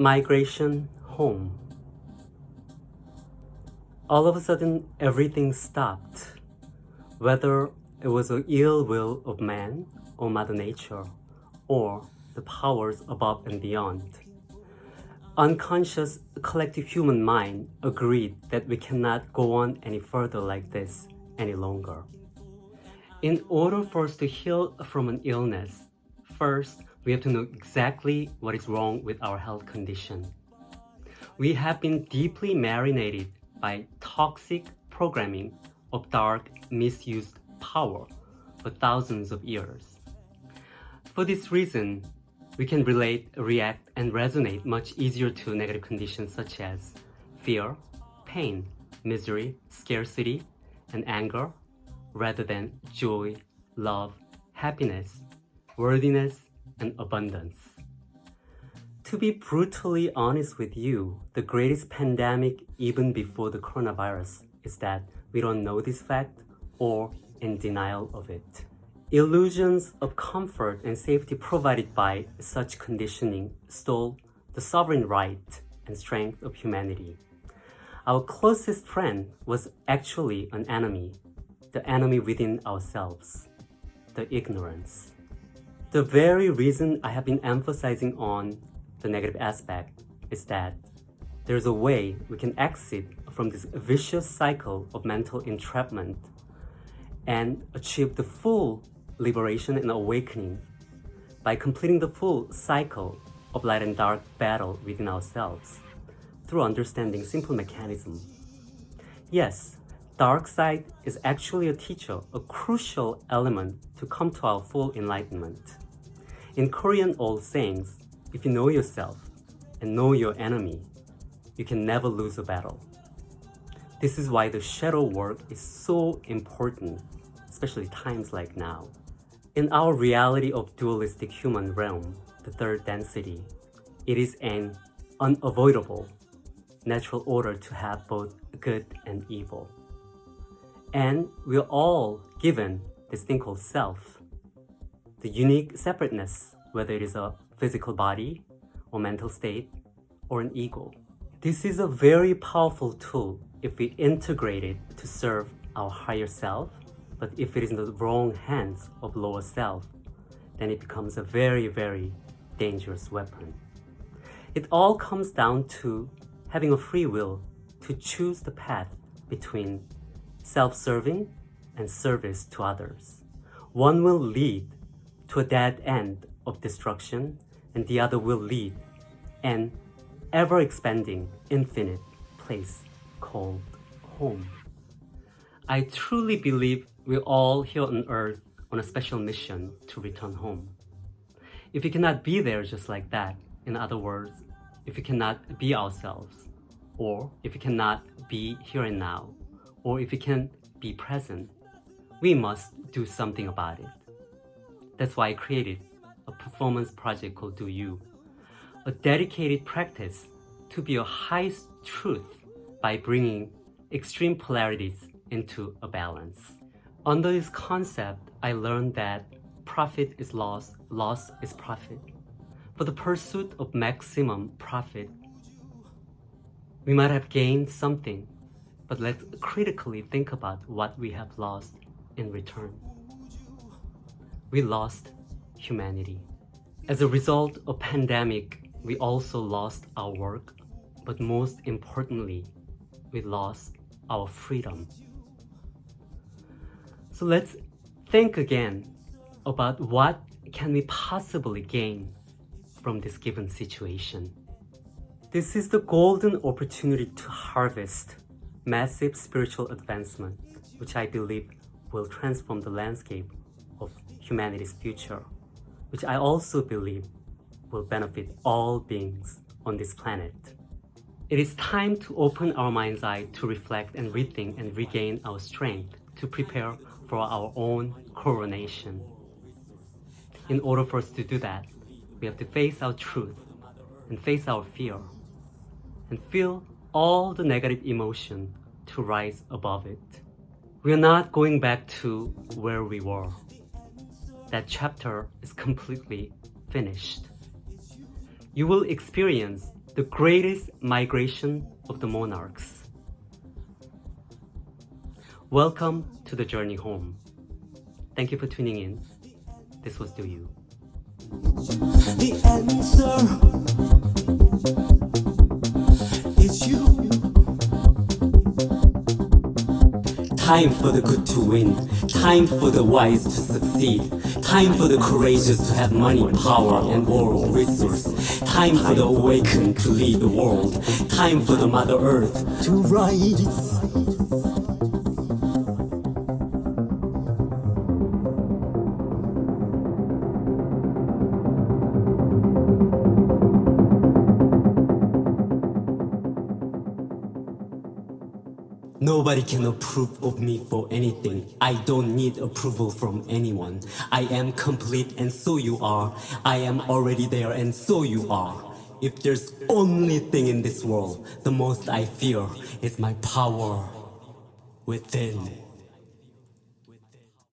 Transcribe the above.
Migration home. All of a sudden, everything stopped. Whether it was the ill will of man or Mother Nature, or the powers above and beyond. Unconscious collective human mind agreed that we cannot go on any further like this any longer. In order for us to heal from an illness, first, we have to know exactly what is wrong with our health condition. We have been deeply marinated by toxic programming of dark, misused power for thousands of years. For this reason, we can relate, react, and resonate much easier to negative conditions such as fear, pain, misery, scarcity, and anger, rather than joy, love, happiness, worthiness, and abundance. To be brutally honest with you, the greatest pandemic even before the coronavirus is that we don't know this fact or in denial of it. Illusions of comfort and safety provided by such conditioning stole the sovereign right and strength of humanity. Our closest friend was actually an enemy, the enemy within ourselves, the ignorance. The very reason I have been emphasizing on the negative aspect is that there's a way we can exit from this vicious cycle of mental entrapment and achieve the full liberation and awakening by completing the full cycle of light and dark battle within ourselves through understanding simple mechanism. Yes, dark side is actually a teacher, a crucial element to come to our full enlightenment. In Korean old sayings, if you know yourself and know your enemy, you can never lose a battle. This is why the shadow work is so important, especially times like now. In our reality of dualistic human realm, the third density, it is an unavoidable natural order to have both good and evil. And we're all given this thing called self, the unique separateness, whether it is a physical body or mental state or an ego. This is a very powerful tool if we integrate it to serve our higher self, but if it is in the wrong hands of lower self, then it becomes a very, very dangerous weapon. It all comes down to having a free will to choose the path between self-serving and service to others. One will lead to a dead end of destruction, and the other will lead an ever-expanding, infinite place called home. I truly believe we're all here on earth on a special mission to return home. If we cannot be there just like that, in other words, if we cannot be ourselves, or if we cannot be here and now, or if we can be present, we must do something about it. That's why I created a performance project called DoYou, a dedicated practice to be a highest truth by bringing extreme polarities into a balance. Under this concept, I learned that profit is loss, loss is profit. For the pursuit of maximum profit, we might have gained something, but let's critically think about what we have lost in return. We lost humanity. As a result of pandemic, we also lost our work, but most importantly, we lost our freedom. So let's think again about what can we possibly gain from this given situation. This is the golden opportunity to harvest massive spiritual advancement, which I believe will transform the landscape of humanity's future, which I also believe will benefit all beings on this planet. It is time to open our mind's eye to reflect and rethink and regain our strength to prepare for our own coronation. In order for us to do that, we have to face our truth and face our fear and feel all the negative emotion to rise above it. We are not going back to where we were. That chapter is completely finished. You will experience the greatest migration of the monarchs. Welcome to the journey home. Thank you for tuning in. This was DoYou. The answer is you. Time for the good to win. Time for the wise to succeed. Time for the courageous to have money, power, and world resource. Time for the awakened to lead the world. Time for the Mother Earth To rise. Nobody can approve of me for anything. I don't need approval from anyone. I am complete and so you are. I am already there and so you are. If there's only thing in this world, the most I fear is my power within.